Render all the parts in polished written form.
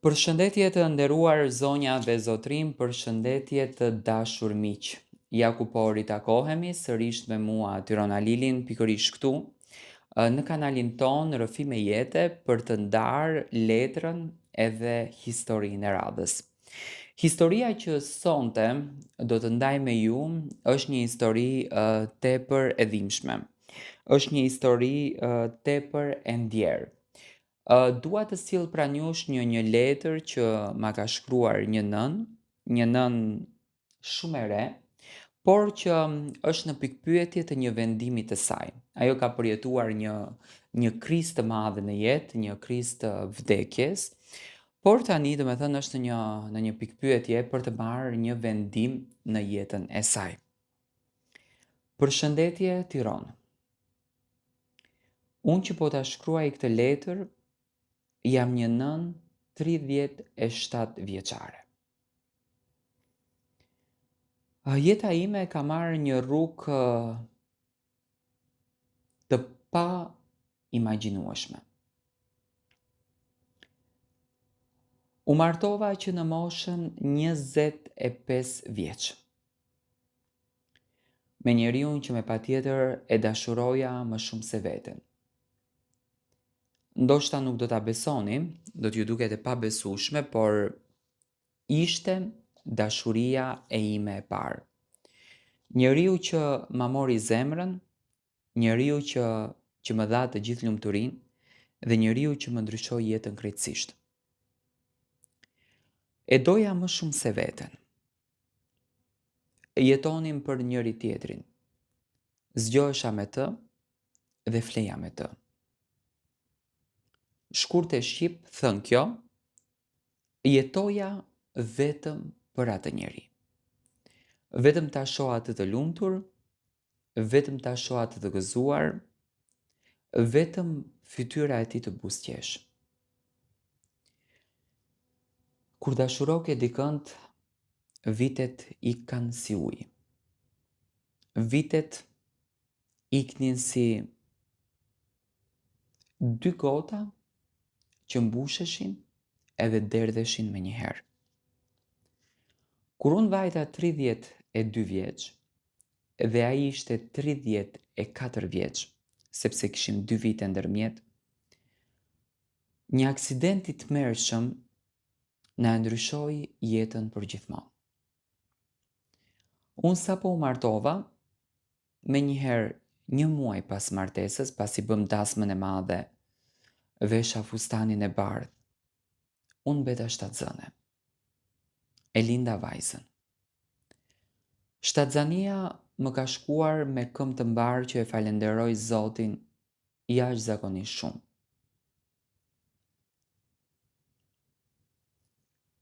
Përshëndetje të nderuar zonja dhe zotrim, përshëndetje të dashur miq. Ja ku po ritakohemi sërish me mua Tyrona Lilin pikërisht këtu në kanalin ton Rrëfi me jete për të ndarë letrën edhe historinë e radhës. Historia që sonte do të ndaj me ju është një histori tepër e dhimbshme. Është një histori tepër e ndjerë. Dua të sjell pranë jush një letër që ma ka shkruar një nën shumë e re, por që është në pikpyetje të një vendimi të saj. Ajo ka përjetuar një krizë të madhe në jetë, një krizë të vdekjes, por tani domethënë është në një pikpyetje për të marrë një vendim në jetën e saj. Përshëndetje Tiranë. Unë që po ta shkruaj këtë letër jam një nën 37 vjeçare. Jeta ime ka marrë një rrugë të pa imagjinueshme. U martova që në moshën 25 vjeç. Me njeriun që me patjetër e dashuroja më shumë se veten. Ndoshta nuk do ta besoni, do t'ju duket e pabesueshme, por ishte dashuria e ime e parë. Njeriu që ma mori zemrën, njeriu që më dha të gjithë lumturinë dhe njeriu që më ndryshoi jetën krejtësisht. E doja më shumë se veten. Jetonim për njëri tjetrin. Zgjohesha me të dhe fleja me të. Shkurt e shqip thën kjo, jetoja vetëm për atë njeri. Vetëm ta shoh atë të lumtur, vetëm ta shoh atë të gëzuar, vetëm fytyra e tij të buzëqesh. Kur dashuroke dikënd, vitet ikan si ujë. Vitet iknin si dy gota që mbusheshin edhe derdheshin me njëherë. Kur unë vajta 32 vjeç dhe ai ishte 34 vjeç, sepse kishim 2 vite ndërmjet, një aksident i tmerrshëm na ndryshoi jetën për gjithmonë. Unë sapo u martova, menjëherë një muaj pas martesës, pasi bëm dasmën e madhe, vesha fustanin e bardhë, unë beta shtatzëne. E linda vajzën. Shtatzania më ka shkuar me këmbë të mbarë që e falenderoj Zotin jashtëzakonisht shumë.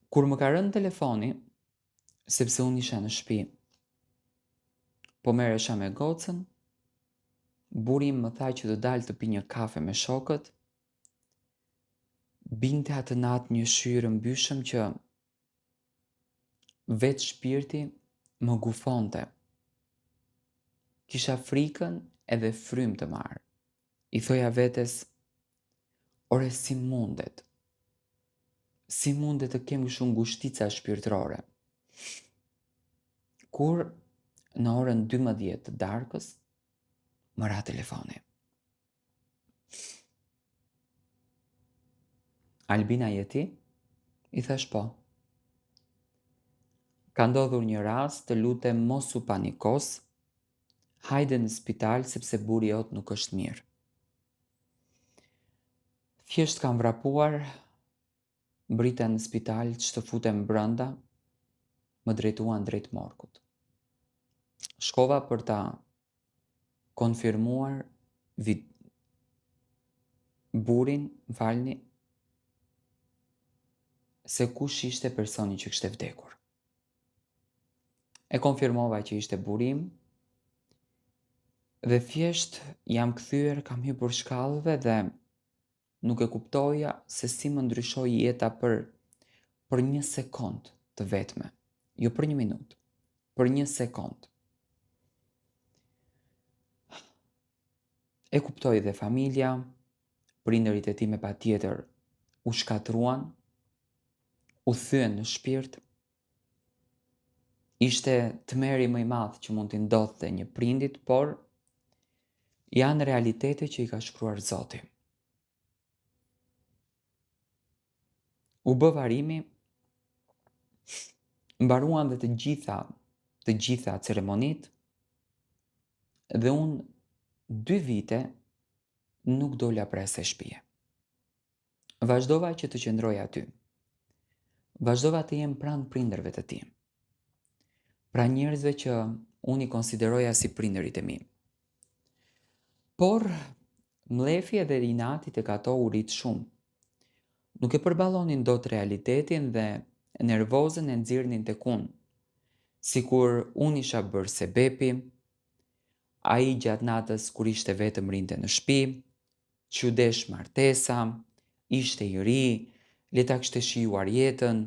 Kur më ka rënë telefoni, sepse unë isha në shtëpi, po merresha me gocën, buri im më tha që të dalë të pi një kafe me shokët, binte atë natë një shyrë mbyshëm që vetë shpirti më gufonte. Kisha frikën edhe frymë të marë. I thoja vetes, ore si mundet? Si mundet të kem kështu ngushtica shpirtërore? Kur në orën 12 të darkës, më ra telefoni. Albina je ti? I thash po. Ka ndodhur një rast, të lutem mos u panikos, hajde në spital sepse buri jot nuk është mirë. Thjesht kam vrapuar, brita në spital që të futem brënda, më drejtuan drejt morgut. Shkova për ta konfirmuar burin, falni, se kush ishte personi që kishte vdekur. E konfirmova që ishte burim, dhe thjesht jam kthyer, kam hyrë shkallëve dhe nuk e kuptoja se si më ndryshoi jeta për një sekond të vetme, jo për një minutë, për një sekond. E kuptoi dhe familja, prindërit e tij me patjetër u shkatruan, u thyen në shpirt, ishte tmerri më i madh që mund t'i ndodhte një prindit, por janë realitete që i ka shkruar Zoti. U bë varimi, mbaruan dhe të gjitha ceremonitë dhe unë 2 vite nuk dola prej asaj shtëpie. Vazhdova që të qëndroj aty. Vazhdova të jem pranë prindërve të tim. Pra njerëzve që unë i konsideroja si prindërit e mi. Por, mlefi edhe inati tek ato u rit shumë. Nuk e përballonin dot realitetin dhe nervozën e nxirrnin tek unë. Sikur unë isha bërë sebepi, ai gjatë natës kur ishte vetëm rinte në shtëpi, që desh martesa, ishte i ri, le ta kishte shijuar jetën.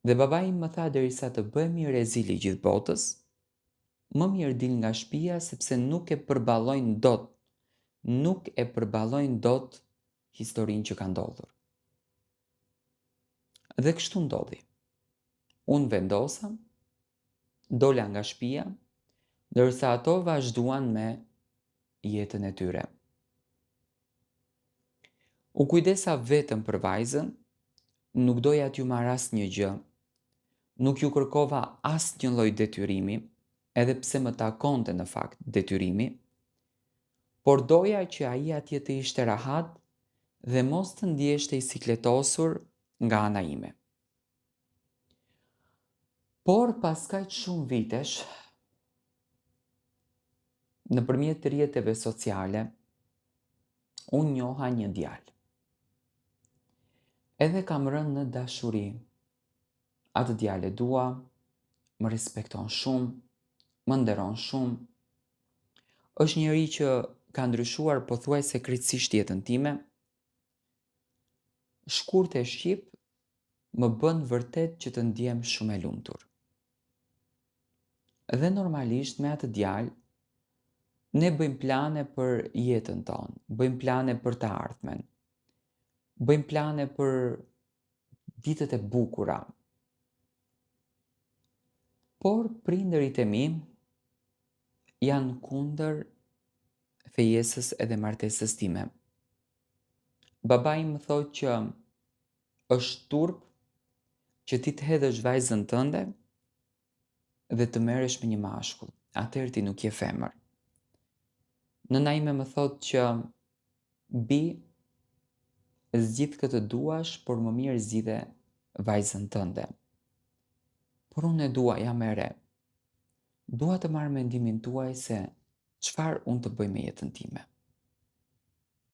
Dhe babai im më tha derisa të bëhemi rezili gjithë botës, më mirë dil nga shtëpia sepse nuk e përballojnë dot historinë që ka ndodhur. Dhe kështu ndodhi. Unë vendosa, dola nga shtëpia, ndërsa ato vazhduan me jetën e tyre. U kujdesa vetëm për vajzën, nuk doja t'ju marr asnjë gjë, nuk ju kërkova asnjë lloj detyrimi, edhe pse më takonte në fakt detyrimi, por doja që ai atje të ishte rahat dhe mos të ndjeshte i sikletosur nga ana ime. Por pas kaq shumë vitesh, nëpërmjet rrjeteve sociale, unë njoha një djalë. Edhe kam rënë në dashuri. Atë djalë e dua, më respekton shumë, më nderon shumë. Është njëri që ka ndryshuar pothuajse krejtësisht jetën time. Shkurt e shqip më bën vërtet që të ndjem shumë e lumtur. Dhe normalisht me atë djalë ne bëjmë plane për jetën tonë, bëjmë plane për të ardhmen, bëjmë plane për ditët e bukura. Por prindërit e mi janë kundër fejesës edhe martesës time. Babai më thotë që është turp që ti të hedhësh vajzën tënde dhe të merresh me një mashkull. Atëherë ti nuk je femër. Nëna ime më thotë që bi, zgjidh këtë duash, por më mirë zgjidhe vajzën tënde. Por unë e dua, jam e re. Dua të marr mendimin tuaj se çfarë unë të bëj me jetën time.